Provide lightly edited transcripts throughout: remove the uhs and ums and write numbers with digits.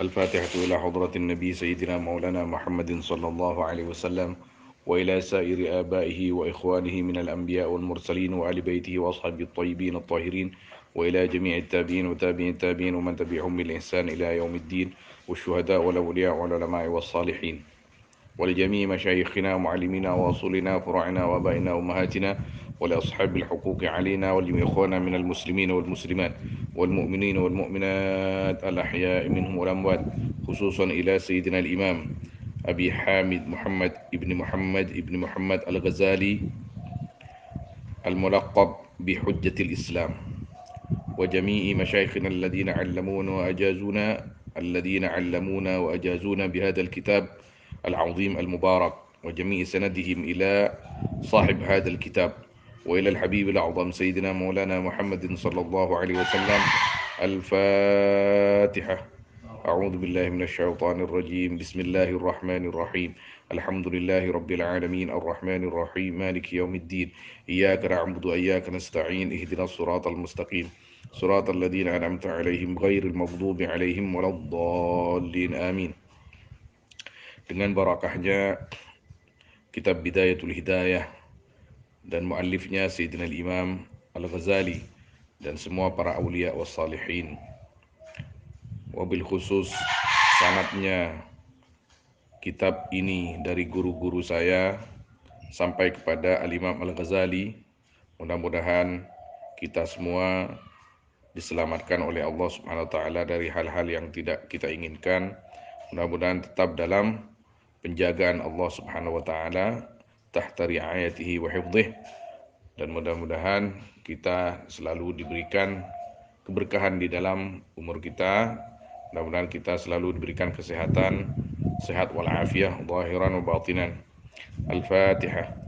الفاتحة إلى حضرة النبي سيدنا مولانا محمد صلى الله عليه وسلم وإلى سائر آبائه وإخوانه من الأنبياء والمرسلين وآل بيته وأصحابه الطيبين الطاهرين وإلى جميع التابعين وتابعين التابعين ومن تبعهم بالإحسان إلى يوم الدين والشهداء والأولياء والعلماء والصالحين ولجميع مشايخنا ومعلمينا وأصولنا فروعنا وآبائنا وأمهاتنا ولأصحاب الحقوق علينا ولجميع إخواننا من المسلمين والمسلمات والمؤمنين والمؤمنات الأحياء منهم والأموات خصوصا إلى سيدنا الإمام أبي حامد محمد الغزالي الملقب بحجة الإسلام وجميع مشايخنا الذين علمونا وأجازونا بهذا الكتاب العظيم المبارك وجميع سندهم إلى صاحب هذا الكتاب وإلى الحبيب الأعظم سيدنا مولانا محمد صلى الله عليه وسلم. الفاتحة. أعوذ بالله من الشيطان الرجيم. بسم الله الرحمن الرحيم. الحمد لله رب العالمين الرحمن الرحيم مالك يوم الدين إياك نعبد وإياك نستعين اهدنا الصراط المستقيم صراط الذين أنعمت عليهم غير المغضوب عليهم ولا الضالين آمين. Dengan barakahnya kitab Bidayatul Hidayah dan muallifnya Sayyidina Imam Al-Ghazali dan semua para awliya was salihin, wabil khusus sanadnya kitab ini dari guru-guru saya sampai kepada Al-Imam Al-Ghazali. Mudah-mudahan kita semua diselamatkan oleh Allah Subhanahu wa taala dari hal-hal yang tidak kita inginkan. Mudah-mudahan tetap dalam penjagaan Allah Subhanahu wa taala tahta riayatihi wa hifdhih, dan mudah-mudahan kita selalu diberikan keberkahan di dalam umur kita. Mudah-mudahan kita selalu diberikan kesehatan, sehat wal afiyah zahiran wa batinan. Al-Fatihah.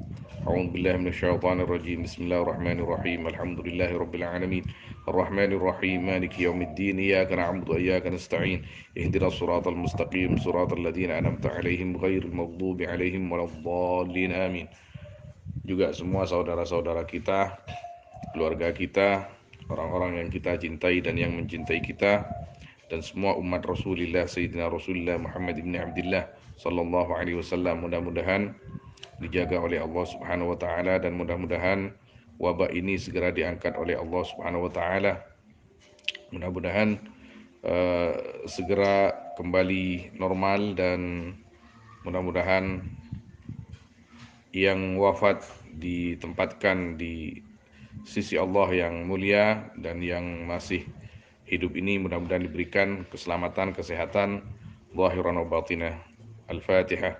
أعوذ بالله من الشيطان الرجيم. بسم الله الرحمن الرحيم. الحمد لله رب العالمين الرحمن الرحيم مالك يوم الدين إياك نعبد وإياك نستعين اهدنا الصراط المستقيم صراط الذين أنعمت عليهم غير المغضوب عليهم ولا الضالين آمين. Juga semua saudara-saudara kita, keluarga kita, orang-orang yang kita cintai dan yang mencintai kita, dan semua umat Rasulullah Sayyidina Rasulullah Muhammad ibn Abdullah sallallahu alaihi wasallam, mudah-mudahan dijaga oleh Allah Subhanahu wa taala, dan mudah-mudahan wabah ini segera diangkat oleh Allah Subhanahu wa taala. Mudah-mudahan segera kembali normal, dan mudah-mudahan yang wafat ditempatkan di sisi Allah yang mulia, dan yang masih hidup ini mudah-mudahan diberikan keselamatan, kesehatan zahiran wa batinah. Al-Fatihah.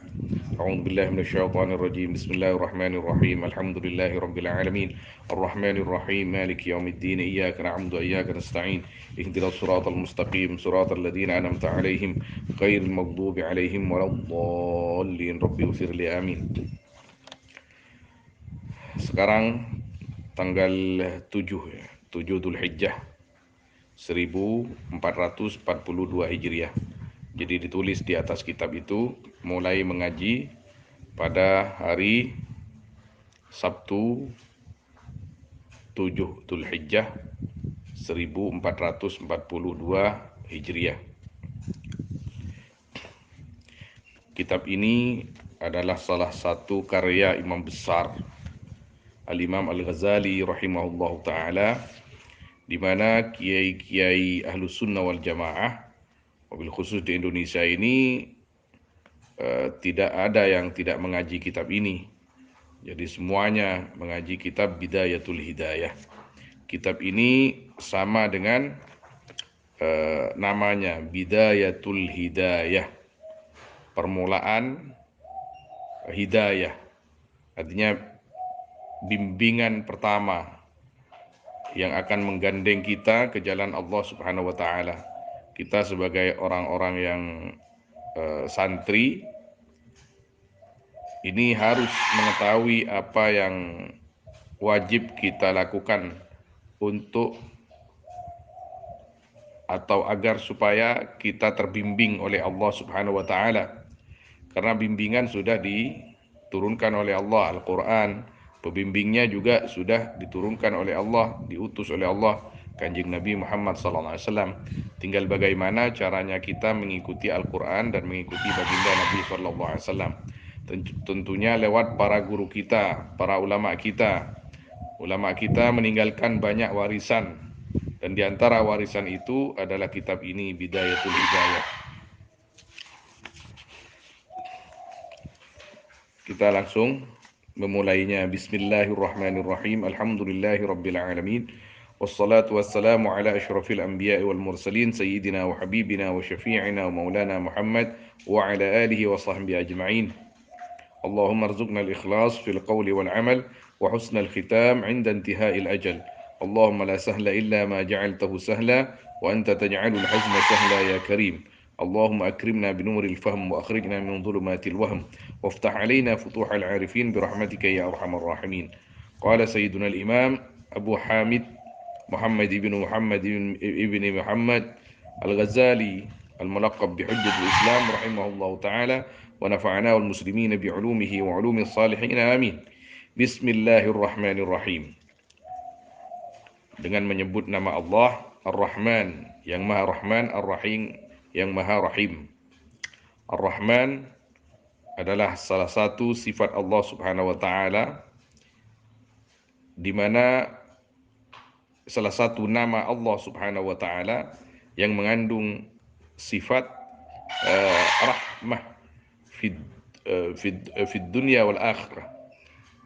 A'udzu billahi minasyaitonir rajim. Bismillahirrahmanirrahim. Alhamdulillahi rabbil alamin. Arrahmanir rahim. Maliki yaumiddin. Iyyaka na'budu wa iyyaka nasta'in. Ihdinas siratal mustaqim. Siratal ladzina an'amta 'alaihim ghairil maghdubi 'alaihim waladdallin. Rabbi ighfirli. Amin. Sekarang tanggal 7 Dzulhijjah 1442 Hijriah. Jadi ditulis di atas kitab itu mulai mengaji pada hari Sabtu 7 Dzulhijjah 1442 Hijriah. Kitab ini adalah salah satu karya imam besar Al-Imam Al-Ghazali rahimahullahu ta'ala, di mana kiai-kiai Ahlus Sunnah wal Jamaah, wabil khusus di Indonesia ini, tidak ada yang tidak mengaji kitab ini. Jadi semuanya mengaji kitab Bidayatul Hidayah. Kitab ini sama dengan namanya, Bidayatul Hidayah, permulaan hidayah, artinya bimbingan pertama yang akan menggandeng kita ke jalan Allah Subhanahu wa taala. Kita sebagai orang-orang yang santri ini harus mengetahui apa yang wajib kita lakukan untuk atau agar supaya kita terbimbing oleh Allah Subhanahu wa taala. Karena bimbingan sudah diturunkan oleh Allah, Al-Qur'an, pembimbingnya juga sudah diturunkan oleh Allah, diutus oleh Allah Kanjeng Nabi Muhammad SAW. Tinggal bagaimana caranya kita mengikuti Al-Quran dan mengikuti baginda Nabi SAW. Tentunya lewat para guru kita, para ulama kita. Ulama kita meninggalkan banyak warisan, dan di antara warisan itu adalah kitab ini, Bidayatul Hidayah. Kita langsung memulainya. Bismillahirrahmanirrahim. Alhamdulillahirabbil alamin. Wassalatu wassalamu ala asyrafil anbiya'i wal mursalin sayyidina wa habibina wa syafi'ina wa maulana Muhammad wa ala alihi wa sahbihi ajma'in. Allahumma arzuqna al-ikhlas fil qawli wal amal wa husnal khitam 'inda intihai al-ajal. Allahumma la sahla illa ma ja'altahu sahla wa anta taj'alul hazna sahla ya karim. اللهم أكرمنا بنور الفهم وأخرجنا من ظلمات الوهم وافتح علينا فتوح العارفين برحمتك يا أرحم الراحمين. قال سيدنا الإمام أبو حامد محمد بن محمد الغزالي الملقب بحجة الإسلام رحمه الله تعالى ونفعنا والمسلمين بعلومه وعلوم الصالحين آمين. بسم الله الرحمن الرحيم. Dengan menyebut nama Allah Ar-Rahman, yang Maha Rahman, Ar-Rahim, yang Maha Rahim. Ar-Rahman adalah salah satu sifat Allah Subhanahu wa taala, di mana salah satu nama Allah Subhanahu wa taala yang mengandung sifat rahmah fid dunya wal akhirah.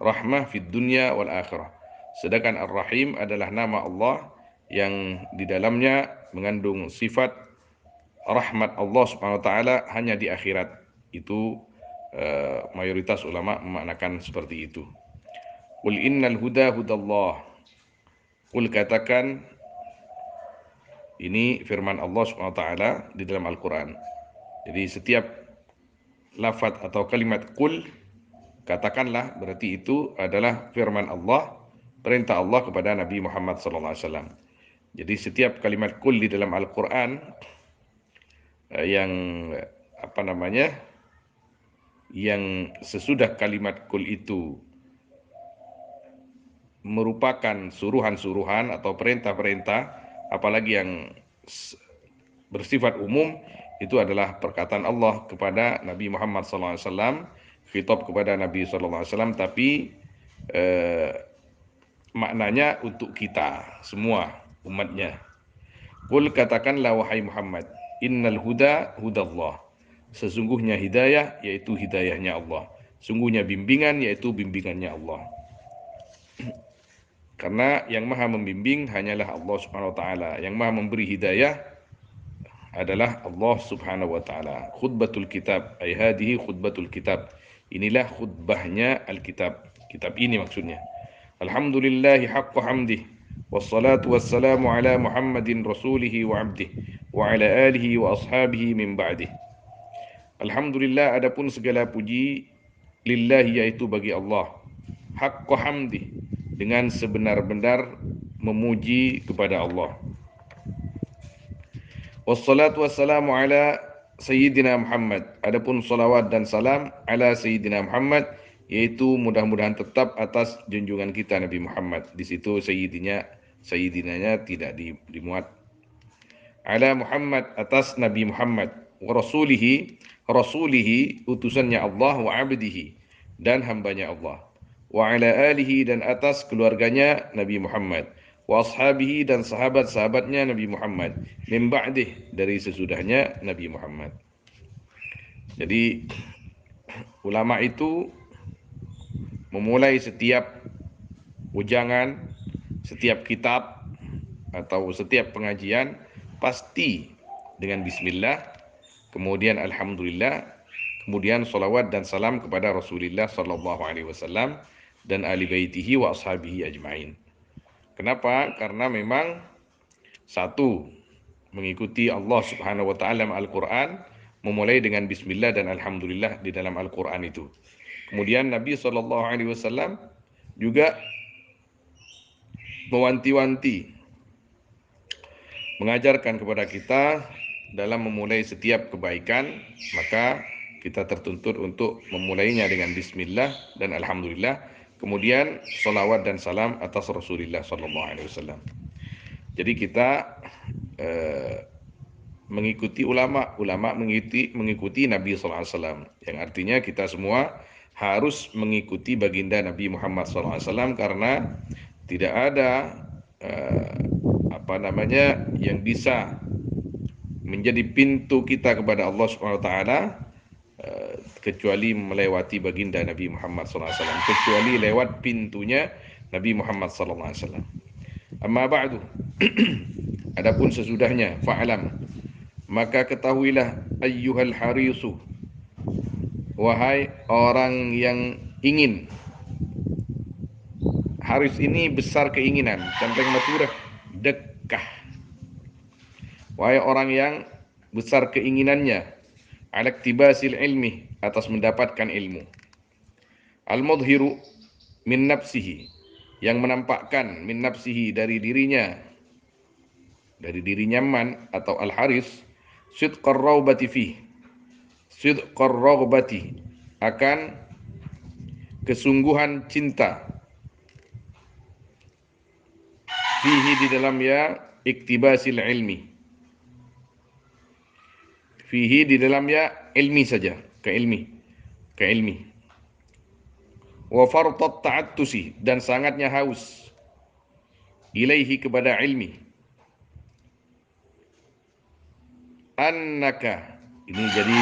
Rahmah fid dunya wal akhirah. Sedangkan Ar-Rahim adalah nama Allah yang di dalamnya mengandung sifat rahmat Allah Subhanahu wa taala hanya di akhirat. Itu mayoritas ulama memaknakan seperti itu. Qul innal huda hudallah. Qul, katakan, ini firman Allah Subhanahu wa taala di dalam Al-Qur'an. Jadi setiap lafaz atau kalimat qul, katakanlah, berarti itu adalah firman Allah, perintah Allah kepada Nabi Muhammad SAW. Jadi setiap kalimat qul di dalam Al-Qur'an yang yang sesudah kalimat qul itu merupakan suruhan-suruhan atau perintah-perintah, apalagi yang bersifat umum, itu adalah perkataan Allah kepada Nabi Muhammad SAW, khitab kepada Nabi SAW, tapi maknanya untuk kita semua umatnya. Qul, katakanlah wahai Muhammad, innal huda hudallah. Sesungguhnya hidayah yaitu hidayahnya Allah. Sungguhnya bimbingan yaitu bimbingannya Allah. Karena yang maha membimbing hanyalah Allah Subhanahu wa taala. Yang maha memberi hidayah adalah Allah Subhanahu wa taala. Khutbatul kitab, ay hadhihi khutbatul kitab. Inilah khutbahnya Alkitab. Kitab ini maksudnya. Alhamdulillahi haqqa hamdih. Wassalatu wassalamu ala Muhammadin rasulihi wa abdih wa ala alihi wa ashabihi min ba'dih. Alhamdulillah, adapun segala puji lillahi, yaitu bagi Allah. Haqqa hamdih, dengan sebenar-benar memuji kepada Allah. Wassalatu wassalamu ala Sayyidina Muhammad. Adapun salawat dan salam ala Sayyidina Muhammad, yaitu mudah-mudahan tetap atas junjungan kita Nabi Muhammad. Di situ sayyidinanya tidak dimuat. Ala Muhammad, atas Nabi Muhammad. Wa rasulihi, utusannya Allah. Wa abdihi, dan hambanya Allah. Wa ala alihi, dan atas keluarganya Nabi Muhammad. Wa ashabihi, dan sahabat-sahabatnya Nabi Muhammad. Min ba'dih, dari sesudahnya Nabi Muhammad. Jadi ulama itu memulai setiap ujangan, setiap kitab, atau setiap pengajian pasti dengan bismillah, kemudian alhamdulillah, kemudian salawat dan salam kepada Rasulullah sallallahu alaihi wasallam dan ahli baitihi wa ashabihi ajmain. Kenapa? Karena memang satu, mengikuti Allah Subhanahu wa taala dalam Al-Qur'an memulai dengan bismillah dan alhamdulillah di dalam Al-Qur'an itu. Kemudian Nabi sallallahu alaihi wasallam juga mewanti-wanti, mengajarkan kepada kita dalam memulai setiap kebaikan, maka kita tertuntut untuk memulainya dengan bismillah dan alhamdulillah, kemudian salawat dan salam atas Rasulullah sallallahu alaihi wasallam. Jadi kita mengikuti ulama, ulama mengikuti Nabi sallallahu alaihi wasallam. Yang artinya kita semua harus mengikuti baginda Nabi Muhammad sallallahu alaihi wasallam karena tidak ada eh, yang bisa menjadi pintu kita kepada Allah Subhanahu wa taala kecuali melewati baginda Nabi Muhammad sallallahu alaihi wasallam, kecuali lewat pintunya Nabi Muhammad sallallahu alaihi wasallam. Amma ba'du. Adapun sesudahnya, fa'alam, maka ketahuilah ayyuhal harisu, wahai orang yang ingin. Haris ini besar keinginan, Canteng Maturah, dekah. Wahai orang yang besar keinginannya, ala iktibasil ilmi, atas mendapatkan ilmu. Al-mudhiru min nafsihi, yang menampakkan min nafsihi dari dirinya man atau al-haris, sidqar raubati fi, sidqar raubati, akan kesungguhan cinta, fihi di dalamnya iktibasil ilmi, fihi di dalamnya ilmi saja, ke ilmi. Wa fartat ta'attusi, dan sangatnya haus, ilaihi, kepada ilmi. Annaka, ini jadi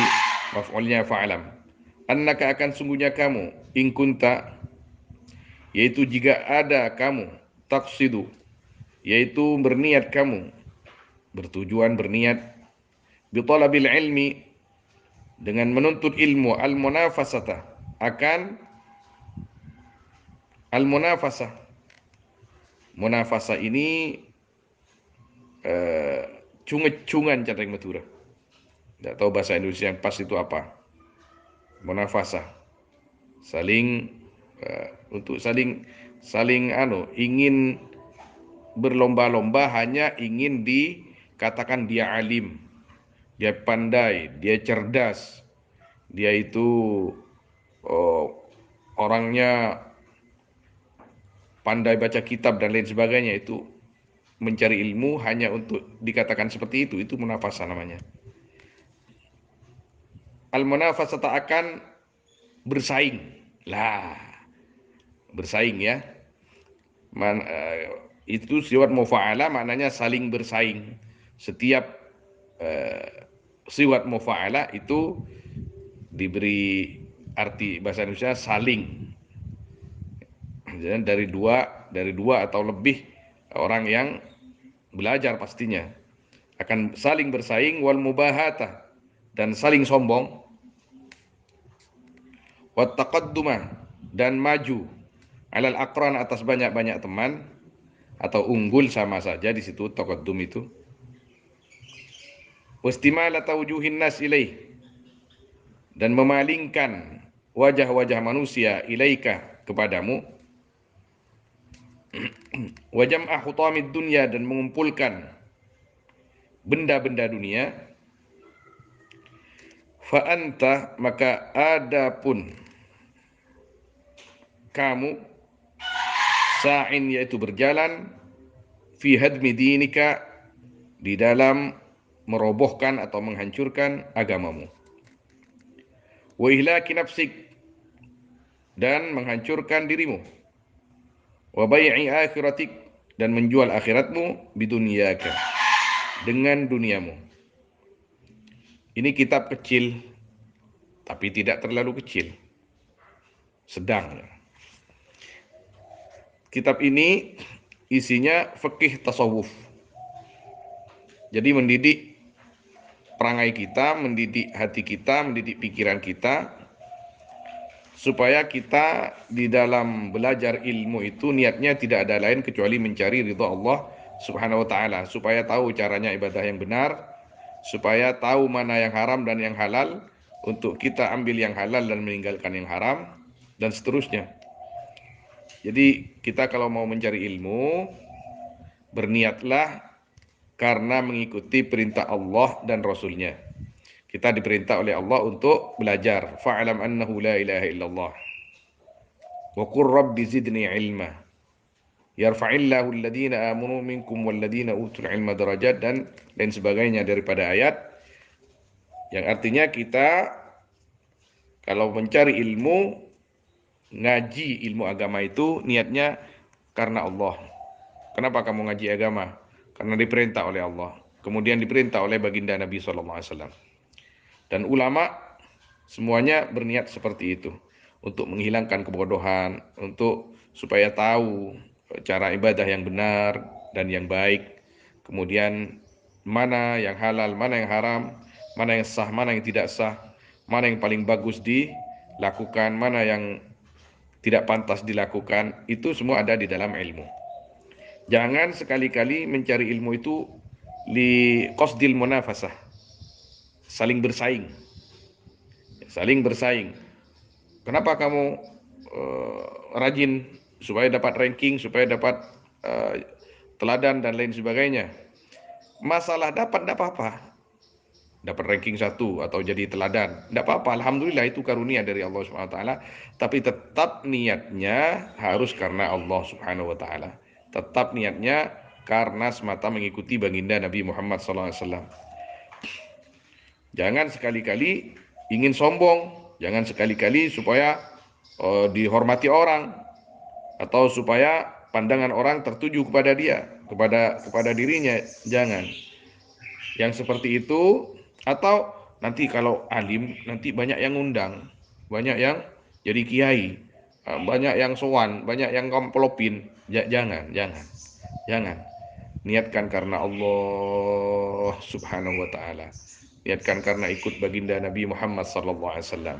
maf'ulnya fa'alam. Annaka, akan sungguhnya kamu, in kunta, yaitu jika ada kamu, taqsidu, yaitu berniat kamu, bertujuan berniat, bitalabil ilmi, dengan menuntut ilmu, al-munafasata, akan al-munafasah. Munafasah ini cunget-cungan Canteng Matura. Tidak tahu bahasa Indonesia yang pas itu apa. Munafasah. Saling untuk saling ingin berlomba-lomba, hanya ingin dikatakan dia alim, dia pandai, dia cerdas, dia itu orangnya pandai baca kitab dan lain sebagainya. Itu mencari ilmu hanya untuk dikatakan seperti itu munafasah namanya. Al-munafasah akan bersaing. Lah, bersaing ya. Itu siwat mufa'ala, maknanya saling bersaing. Setiap siwat mufa'ala itu diberi arti bahasa Indonesia saling. Jadi dari dua atau lebih orang yang belajar pastinya akan saling bersaing, wal mubahata, dan saling sombong, wat taqadduma, dan maju, alal aqran, atas banyak-banyak teman, atau unggul sama saja di situ taqaddum itu. Wastimalata wujuhin nas ilaih, dan memalingkan wajah-wajah manusia ilaika, kepadamu. Wa jam'a hutamid dunya, dan mengumpulkan benda-benda dunia. Fa anta, maka adapun kamu, sa'in, yaitu berjalan, fi hadmi dinika, di dalam merobohkan atau menghancurkan agamamu. Wa ihlaki nafsik, dan menghancurkan dirimu. Wa bai'i akhiratik, dan menjual akhiratmu, bidunyaka, dengan duniamu. Ini kitab kecil, tapi tidak terlalu kecil, sedang. Kitab ini isinya fikih tasawuf. Jadi mendidik perangai kita, mendidik hati kita, mendidik pikiran kita, supaya kita di dalam belajar ilmu itu niatnya tidak ada lain kecuali mencari ridha Allah Subhanahu wa taala, supaya tahu caranya ibadah yang benar, supaya tahu mana yang haram dan yang halal, untuk kita ambil yang halal dan meninggalkan yang haram, dan seterusnya. Jadi kita kalau mau mencari ilmu, berniatlah karena mengikuti perintah Allah dan Rasulnya. Kita diperintah oleh Allah untuk belajar. Fa'alam annahu la ilaha illallah. Wa qur rabbi zidni ilma. Yarfa'illahu alladhina amanu minkum walladhina utul ilma darajat, dan lain sebagainya daripada ayat yang artinya kita kalau mencari ilmu, ngaji ilmu agama itu niatnya karena Allah. Kenapa kamu ngaji agama? Karena diperintah oleh Allah. Kemudian diperintah oleh baginda Nabi SAW. Dan ulama semuanya berniat seperti itu. Untuk menghilangkan kebodohan, untuk supaya tahu cara ibadah yang benar dan yang baik. Kemudian mana yang halal, mana yang haram, mana yang sah, mana yang tidak sah, mana yang paling bagus dilakukan, mana yang tidak pantas dilakukan, itu semua ada di dalam ilmu. Jangan sekali-kali mencari ilmu itu li qasdil munafasah, saling bersaing. Saling bersaing. Kenapa kamu rajin supaya dapat ranking, supaya dapat teladan dan lain sebagainya? Masalah dapat tidak apa-apa. Dapat ranking 1 atau jadi teladan, tidak apa-apa. Alhamdulillah, itu karunia dari Allah Subhanahu wa taala. Tapi tetap niatnya harus karena Allah Subhanahu wa taala. Tetap niatnya karena semata mengikuti baginda Nabi Muhammad SAW. Jangan sekali-kali ingin sombong, jangan sekali-kali supaya dihormati orang, atau supaya pandangan orang tertuju kepada dia, kepada dirinya. Jangan. Yang seperti itu, atau nanti kalau alim nanti banyak yang ngundang, banyak yang jadi kiai, banyak yang sowan, banyak yang komplopin. Jangan, jangan. Jangan. Niatkan karena Allah Subhanahu wa taala. Niatkan karena ikut baginda Nabi Muhammad sallallahu alaihi wasallam.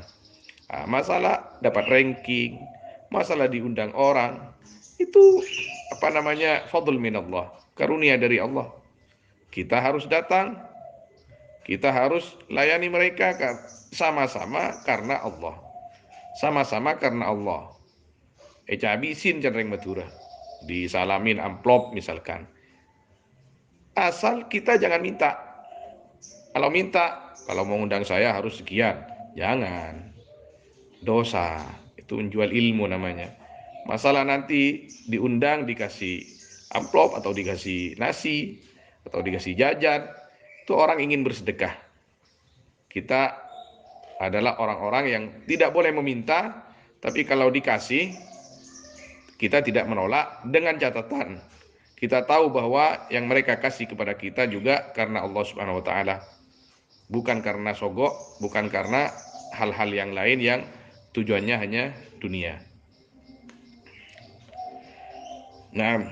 Masalah dapat ranking, masalah diundang orang, itu apa namanya? Fadl minallah, karunia dari Allah. Kita harus datang, kita harus layani mereka sama-sama karena Allah. Sama-sama karena Allah. Habisin cenderung Madura. Disalamin amplop misalkan. Asal kita jangan minta. Kalau minta, kalau mau undang saya harus sekian. Jangan. Dosa. Itu menjual ilmu namanya. Masalah nanti diundang dikasih amplop atau dikasih nasi atau dikasih jajan, itu orang ingin bersedekah. Kita adalah orang-orang yang tidak boleh meminta, tapi kalau dikasih kita tidak menolak, dengan catatan kita tahu bahwa yang mereka kasih kepada kita juga karena Allah Subhanahu wa taala. Bukan karena sogok, bukan karena hal-hal yang lain yang tujuannya hanya dunia. Nah,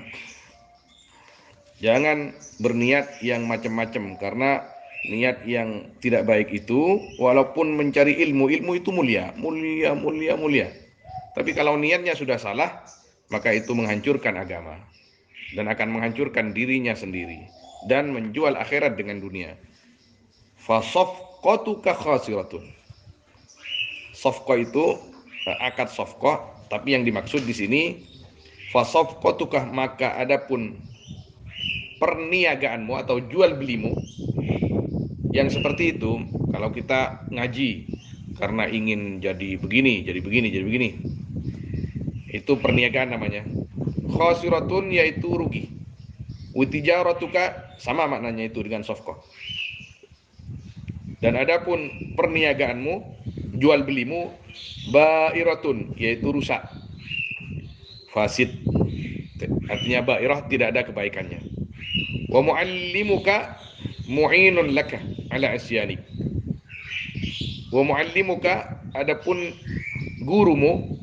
jangan berniat yang macam-macam, karena niat yang tidak baik itu walaupun mencari ilmu itu mulia, mulia, mulia, mulia. Tapi kalau niatnya sudah salah, maka itu menghancurkan agama dan akan menghancurkan dirinya sendiri dan menjual akhirat dengan dunia. Fasafqatuka khasiratun. Safqah itu akad safqah, tapi yang dimaksud di sini fasafqatuka, maka adapun perniagaanmu atau jual belimu yang seperti itu. Kalau kita ngaji karena ingin jadi begini, jadi begini, jadi begini, itu perniagaan namanya. Khasiratun, yaitu rugi. Witijaratuka, sama maknanya itu dengan safqah. Dan adapun perniagaanmu, jual belimu, bairatun, yaitu rusak, fasid. Artinya bairah, tidak ada kebaikannya. Wa muallimuka mu'inun laka ala asyanik. Wa muallimuka, adapun gurumu,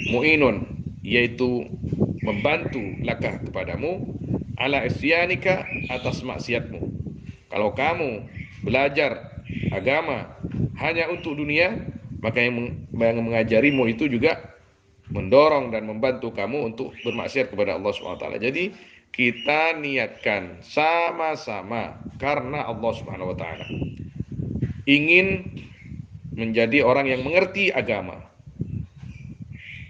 mu'inun, yaitu membantu laka, kepadamu, ala asyanika, atas maksiatmu. Kalau kamu belajar agama hanya untuk dunia, maka yang mengajarimu itu juga mendorong dan membantu kamu untuk bermaksiat kepada Allah Subhanahu wa taala. Jadi kita niatkan sama-sama karena Allah Subhanahu wa taala. Ingin menjadi orang yang mengerti agama,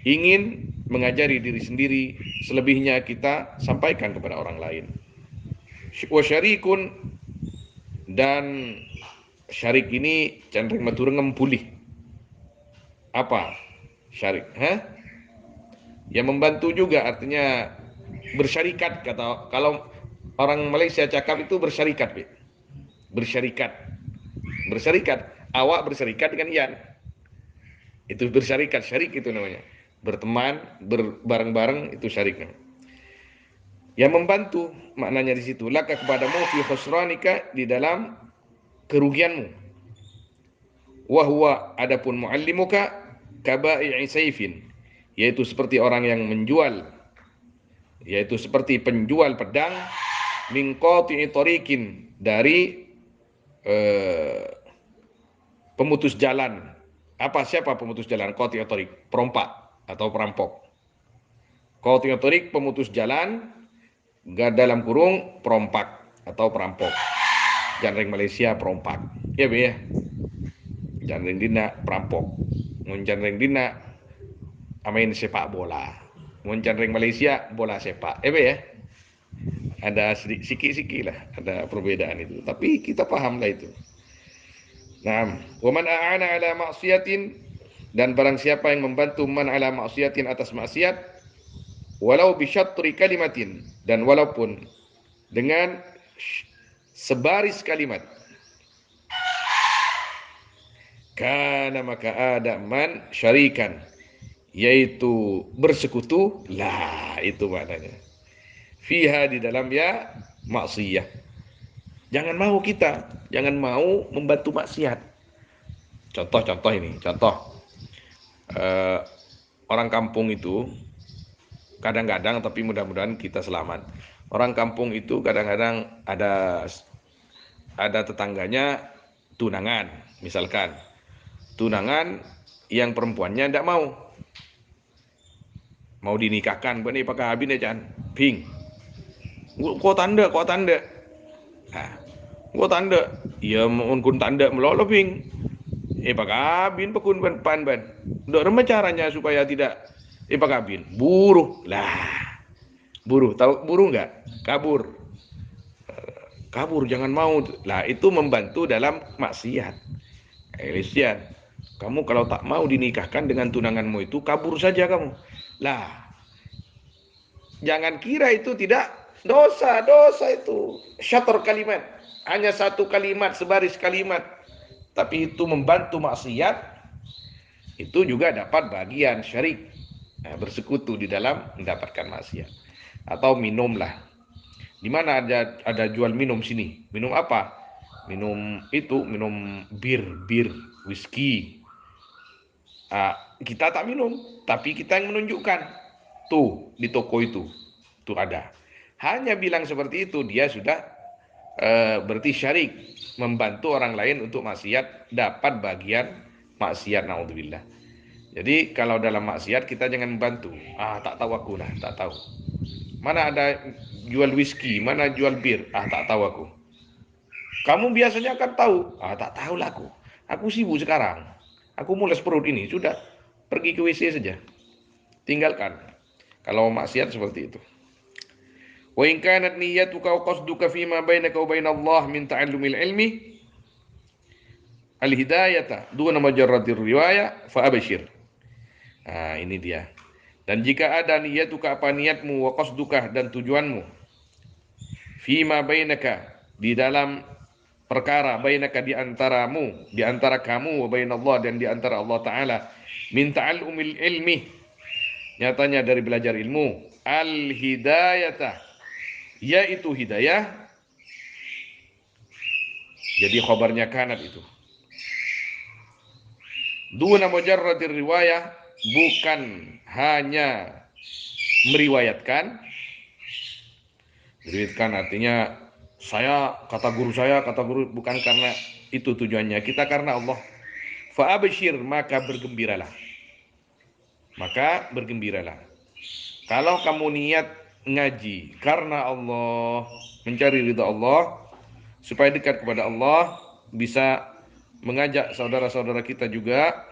ingin mengajari diri sendiri, selebihnya kita sampaikan kepada orang lain. Wa syarikun, dan syarik ini cenderung matur ngempulih. Apa syarik? Yang membantu juga, artinya Bersyarikat, kata kalau orang Malaysia cakap itu bersyarikat, Be. Bersyarikat. Berserikat. Awak berserikat dengan Ian. Itu bersyarikat, syarik itu namanya. Berteman, bareng-bareng itu syarik namanya. Yang membantu maknanya di situ, laka kepadamu fi khusranika, di dalam kerugianmu. Wa huwa, adapun muallimuka kabai'i saifin, yaitu seperti orang yang menjual, yaitu seperti penjual pedang, min qati'i tariqin, dari pemutus jalan. Siapa pemutus jalan? Qati'ut tariq, perompak atau perampok. Qati'ut tariq, pemutus jalan, dalam kurung perompak atau perampok. Janreng Malaysia perompak. Ya, Be ya. Janreng dina perampok. Mun janreng dina main sepak bola. Mun janreng Malaysia bola sepak. Ya, Be ya. Ada sikit-sikit lah, ada perbedaan itu. Tapi kita paham lah itu. Naam, wa man a'ana ala ma'siyatin, dan barang siapa yang membantu man ala ma'siyatin, atas maksiat, walau bi syatri kalimatin, dan walaupun dengan sebaris kalimat, kana, maka ada man syarikan, yaitu bersekutu, lah itu maknanya. Fiha, di dalam ya maksiyah. Jangan mau membantu maksiat. Contoh ini, eh, orang kampung itu kadang-kadang, tapi mudah-mudahan kita selamat. Orang kampung itu kadang-kadang ada tetangganya tunangan, misalkan tunangan yang perempuannya tidak mau dinikahkan, buat ini pakai habis aja, ping. Kok tanda, nah, kok tanda, ya mau kun tanda melolo ping. Pakabin pekun pan. Dok caranya supaya tidak pakabin. Buruh lah. Buruh, tahu buruh nggak? Kabur. Kabur, jangan mau. Lah itu membantu dalam maksiat. Elisian, kamu kalau tak mau dinikahkan dengan tunanganmu itu, kabur saja kamu. Lah, jangan kira itu tidak dosa itu. Syator kalimat. Hanya satu kalimat, sebaris kalimat. Tapi itu membantu maksiat, itu juga dapat bagian syirik. Nah, bersekutu di dalam mendapatkan maksiat. Atau minumlah. Di mana ada jual minum sini? Minum apa? Minum bir, whisky. Kita tak minum, tapi kita yang menunjukkan. Tuh, di toko itu. Tuh ada. Hanya bilang seperti itu, dia sudah berarti syirik, membantu orang lain untuk maksiat, dapat bagian maksiat, naudzubillah. Jadi kalau dalam maksiat kita jangan membantu. Tak tahu aku lah, tak tahu. Mana ada jual whisky, mana jual bir, tak tahu aku. Kamu biasanya kan tahu, tak tahu lah aku. Aku sibuk sekarang. Aku mules perut ini, sudah pergi ke WC saja. Tinggalkan. Kalau maksiat seperti itu. Wa in kanat niyyatuka wa qasduka fima bainaka wa bainallah min ta'allumil ilmi al-hidayata duna majarratir riwayah fa abshir. Ini dia. Dan jika ada niyyatuka, apa niatmu, wa qasduka, dan tujuanmu, fima bainaka, di dalam perkara, bainaka, di antaramu, di antara kamu, wa bainallah, dan di antara Allah Ta'ala, min ta'allumil ilmi, nyatanya dari belajar ilmu, al-hidayata, yaitu hidayah. Jadi khabarnya kanat itu. Duna mujarradir riwayah, bukan hanya meriwayatkan. Meriwayatkan artinya kata guru, bukan karena itu tujuannya. Kita karena Allah. Fa abshir, maka bergembiralah. Kalau kamu niat ngaji karena Allah, mencari ridha Allah, supaya dekat kepada Allah, bisa mengajak saudara-saudara kita juga,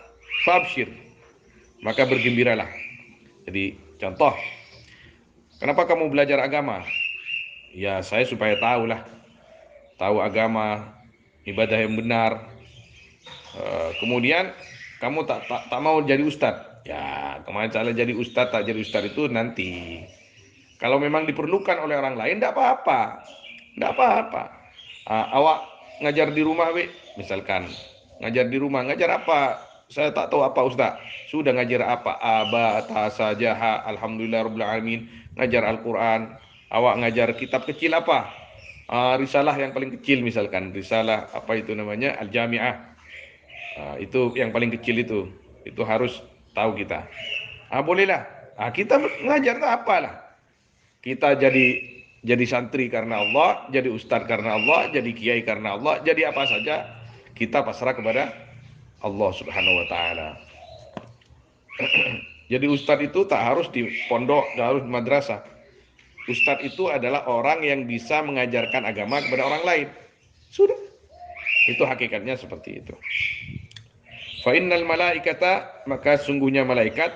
fabshir, maka bergembiralah. Jadi contoh, kenapa kamu belajar agama? Ya saya supaya tahu agama, ibadah yang benar. Kemudian kamu tak mau jadi ustadz. Ya kemarin salah jadi ustadz, tak jadi ustadz itu nanti. Kalau memang diperlukan oleh orang lain, tidak apa-apa. Tidak apa-apa. Awak ngajar di rumah, misalkan. Ngajar di rumah, ngajar apa? Saya tak tahu apa, Ustaz. Sudah ngajar apa? Aba, tasa, jaha, alhamdulillah, rabbil alamin. Ngajar Al-Quran. Awak ngajar kitab kecil apa? Risalah yang paling kecil misalkan. Risalah, apa itu namanya? Al-Jami'ah. Itu yang paling kecil itu. Itu harus tahu kita. Bolehlah. Kita ngajar tak apalah. Kita jadi santri karena Allah, jadi ustadz karena Allah, jadi kiai karena Allah, jadi apa saja kita pasrah kepada Allah Subhanahu wa taala. Jadi ustadz itu tak harus di pondok, tak harus di madrasah. Ustadz itu adalah orang yang bisa mengajarkan agama kepada orang lain. Sudah. Itu hakikatnya seperti itu. Fa innal malaikata, maka sungguhnya malaikat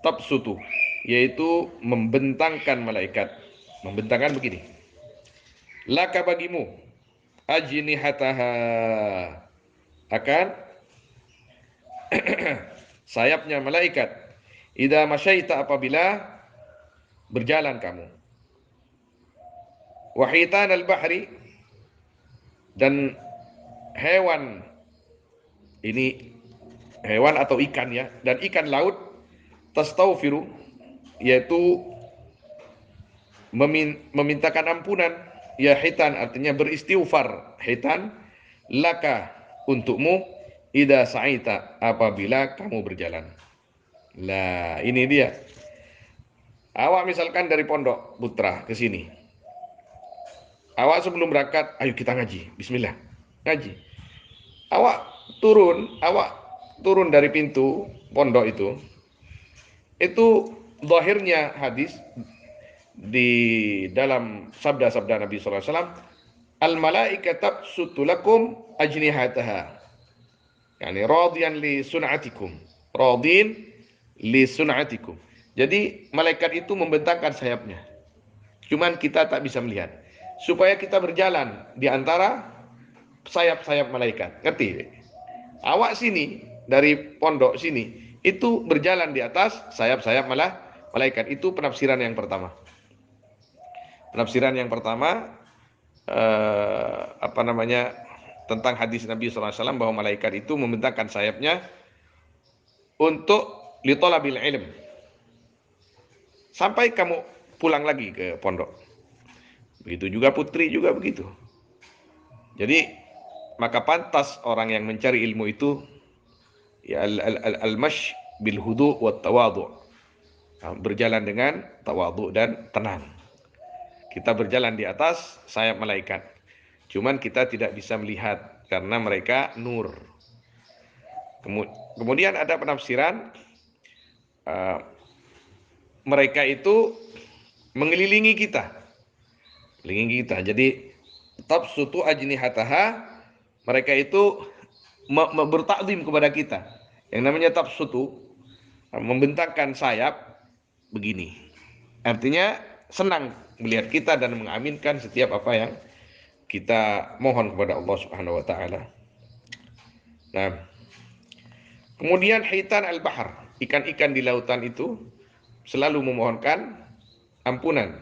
tabsutu, yaitu membentangkan malaikat. Membentangkan begini. Laka bagimu ajnihataha, akan sayapnya malaikat. Idza masyaita, apabila berjalan kamu. Wahitan al-bahri, dan hewan, ini hewan atau ikan ya, dan ikan laut, tastaufiru, yaitu memintakan ampunan, ya hitan, artinya beristighfar, hitan, laka, untukmu, idza sa'ita, apabila kamu berjalan. Lah, ini dia. Awak misalkan dari Pondok Putra ke sini. Awak sebelum berangkat, ayo kita ngaji. Bismillah. Ngaji. Awak turun dari pintu pondok itu. Itu zahirnya hadis di dalam sabda-sabda Nabi sallallahu alaihi wasallam, al malaikatu tabsutu lakum ajnihataha. Yani radiyan li sun'atikum. Radin li sun'atikum. Jadi malaikat itu membentangkan sayapnya. Cuman kita tak bisa melihat. Supaya kita berjalan di antara sayap-sayap malaikat. Ngerti? Awak sini, dari pondok sini, itu berjalan di atas sayap-sayap malaikat. Itu penafsiran yang pertama. Penafsiran yang pertama, tentang hadis Nabi SAW bahwa malaikat itu membentangkan sayapnya untuk litolabil ilm. Sampai kamu pulang lagi ke pondok. Begitu juga putri juga begitu. Jadi maka pantas orang yang mencari ilmu itu ya al-mash bil hudu wat tawadhu. Berjalan dengan tawadhu dan tenang. Kita berjalan di atas sayap malaikat. Cuman kita tidak bisa melihat karena mereka nur. Kemudian ada penafsiran mereka itu mengelilingi kita. Jadi tabsutu ajnihataha, mereka itu bertakdim kepada kita. Yang namanya tabsutu, membentangkan sayap begini. Artinya senang melihat kita dan mengaminkan setiap apa yang kita mohon kepada Allah Subhanahu wa taala. Nah, kemudian hitan al-bahr, ikan-ikan di lautan itu selalu memohonkan ampunan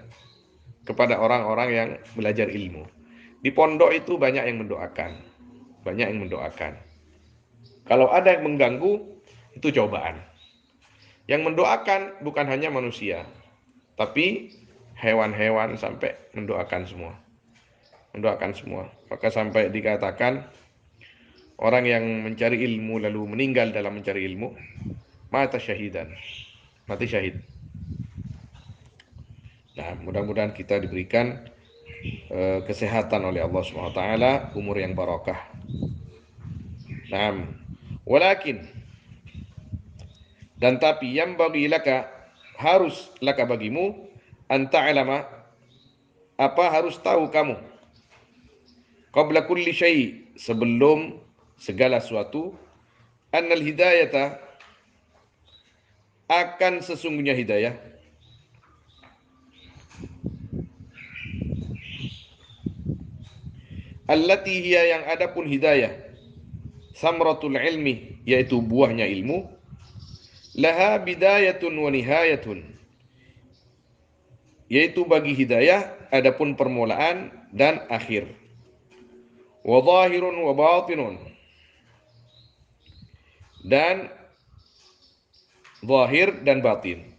kepada orang-orang yang belajar ilmu. Di pondok itu banyak yang mendoakan. Kalau ada yang mengganggu, itu cobaan. Yang mendoakan bukan hanya manusia, tapi hewan-hewan sampai mendoakan semua. Maka sampai dikatakan orang yang mencari ilmu lalu meninggal dalam mencari ilmu, mati syahid. Nah, mudah-mudahan kita diberikan kesehatan oleh Allah Subhanahu wa taala, umur yang barakah. Nah, walakin, dan tapi yang bagi laka, harus laka bagimu, anta alama, apa harus tahu kamu, qabla kulli syai, sebelum segala sesuatu, annal hidayata, akan sesungguhnya hidayah, allati hiya, yang adapun hidayah, samratul ilmi, yaitu buahnya ilmu, laha bidayatun wa nihayatun, yaitu bagi hidayah adapun permulaan dan akhir. Wa zahirun wa batinun, dan zahir dan batin.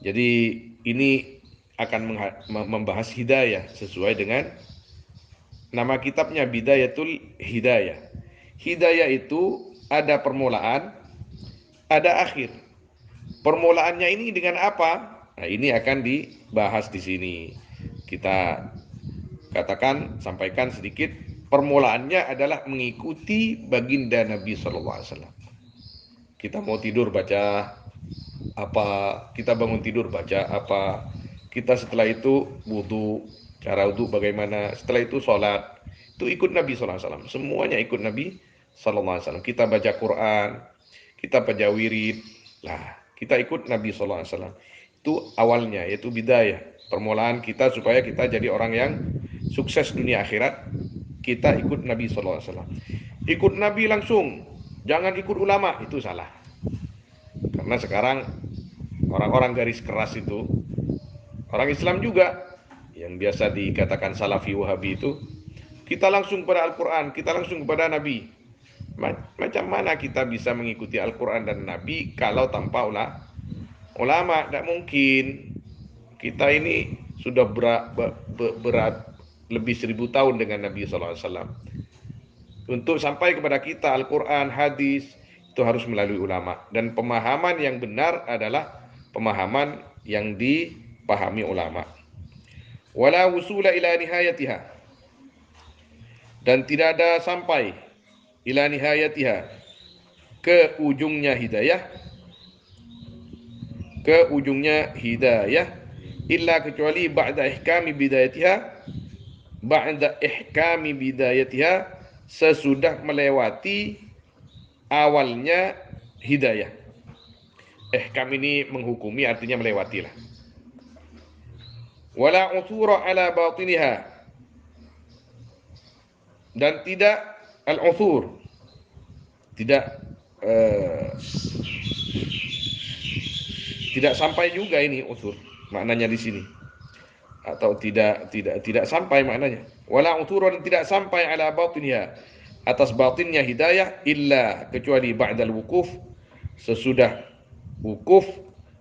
Jadi ini akan membahas hidayah sesuai dengan nama kitabnya, Bidayatul Hidayah. Hidayah itu ada permulaan, ada akhir. Permulaannya ini dengan apa? Nah, ini akan dibahas di sini. Kita katakan, sampaikan sedikit. Permulaannya adalah mengikuti baginda Nabi Sallallahu Alaihi Wasallam. Kita mau tidur baca apa, kita bangun tidur baca apa, kita setelah itu wudu, cara wudu bagaimana, setelah itu sholat, itu ikut Nabi Sallallahu Alaihi Wasallam. Semuanya ikut Nabi Sallallahu Alaihi Wasallam. Kita baca Quran, kita baca wirid, lah kita ikut Nabi Sallallahu Alaihi Wasallam. Itu awalnya, yaitu bidayah, permulaan kita supaya kita jadi orang yang sukses dunia akhirat. Kita ikut Nabi Sallallahu Alaihi Wasallam. Ikut Nabi langsung, jangan ikut ulama, itu salah. Karena sekarang orang-orang garis keras itu, orang Islam juga yang biasa dikatakan salafi wahabi itu, kita langsung pada Al-Quran, kita langsung kepada Nabi. Macam mana kita bisa mengikuti Al-Quran dan Nabi kalau tanpa ulama? Tidak mungkin. Kita ini sudah berat lebih 1000 tahun dengan Nabi SAW. Untuk sampai kepada kita Al-Quran, hadis, itu harus melalui ulama. Dan pemahaman yang benar adalah pemahaman yang dipahami ulama. Wala wusula ila nihayatiha, dan tidak ada sampai ila nihayatiha, ke ujungnya hidayah, illa kecuali ba'da ihkami bidayatiha, sesudah melewati awalnya hidayah. Ihkam ini menghukumi, artinya melewati lah. Wala uthura ala batiniha, dan tidak al-uthur, tidak sampai juga ini uthur maknanya di sini, atau tidak sampai maknanya. Wala uthur, dan tidak sampai ala batiniha, atas batinnya hidayah, illa kecuali ba'dal wukuf, sesudah wukuf,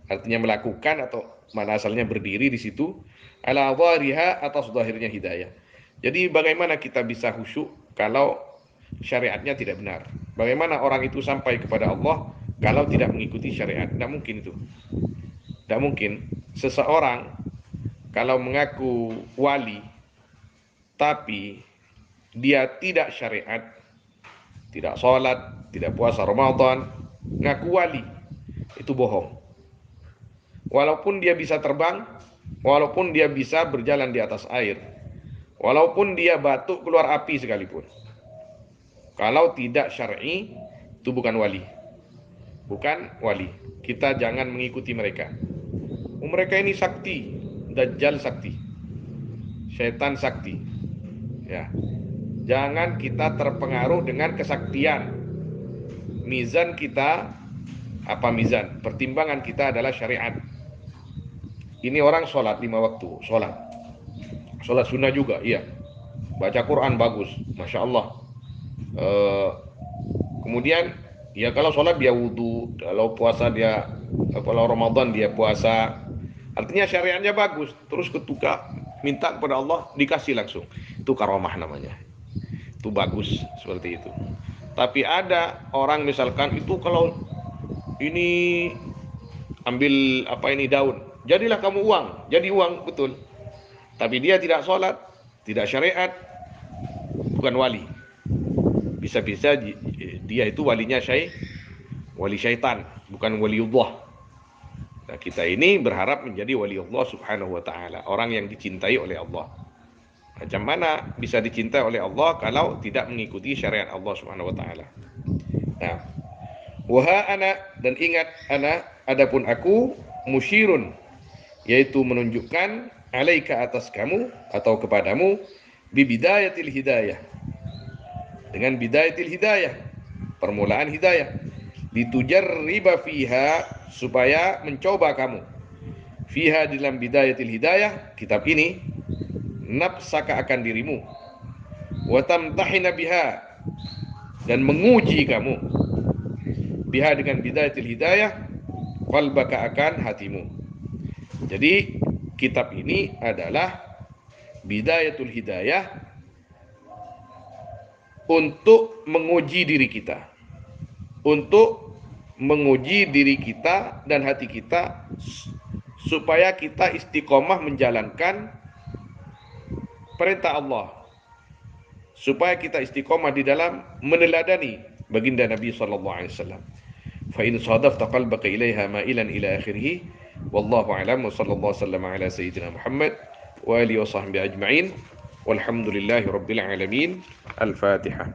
artinya melakukan, atau mana asalnya berdiri di situ, ala dhariha, atas zahirnya hidayah. Jadi bagaimana kita bisa khusyuk kalau syariatnya tidak benar? Bagaimana orang itu sampai kepada Allah kalau tidak mengikuti syariat? Tidak mungkin itu. Tidak mungkin. Seseorang kalau mengaku wali tapi dia tidak syariat, tidak sholat, tidak puasa Ramadan, ngaku wali, itu bohong. Walaupun dia bisa terbang, walaupun dia bisa berjalan di atas air, walaupun dia batuk keluar api sekalipun, kalau tidak syar'i, itu bukan wali. Bukan wali. Kita jangan mengikuti mereka. Mereka ini sakti, dajjal sakti, syaitan sakti. Ya. Jangan kita terpengaruh dengan kesaktian. Mizan kita, apa mizan? Pertimbangan kita adalah syariat. Ini orang sholat 5 waktu, sholat sunnah juga, iya. Baca Quran bagus, Masya Allah. Kemudian ya kalau sholat dia wudu, kalau puasa dia, kalau Ramadan dia puasa, artinya syariatnya bagus. Terus ketika minta kepada Allah dikasih langsung, itu karomah namanya, itu bagus seperti itu. Tapi ada orang misalkan itu kalau ini ambil apa ini daun, jadilah kamu uang, jadi uang betul. Tapi dia tidak sholat, tidak syariat, bukan wali. Bisa-bisa dia itu walinya wali syaitan, bukan waliullah. Nah, kita ini berharap menjadi waliullah subhanahu wa ta'ala, orang yang dicintai oleh Allah. Macam mana bisa dicintai oleh Allah kalau tidak mengikuti syariat Allah subhanahu wa ta'ala? Nah, waha ana, dan ingat ana, adapun aku, musyirun, yaitu menunjukkan, alaika atas kamu, atau kepadamu, bibidayatil hidayah, dengan bidayatil hidayah, permulaan hidayah, litujarriba fiha, supaya mencoba kamu, Fiha dalam bidayatil hidayah, kitab ini, nafsaka akan dirimu, wa tamtahina biha, dan menguji kamu, biha dengan bidayatil hidayah, qalbaka akan hatimu. Jadi kitab ini adalah bidayatul hidayah untuk menguji diri kita, untuk menguji diri kita dan hati kita supaya kita istiqomah menjalankan perintah Allah, supaya kita istiqomah di dalam meneladani baginda Nabi sallallahu alaihi wasallam. Fa in sadafta qalbaka ilaiha ma'ilan ila akhirih. Wallahu a'lam, wa sallallahu wasallam ala sayyidina Muhammad wa alihi wa sahbihi ajma'in. Walhamdulillahi rabbil alamin. Al-Fatihah.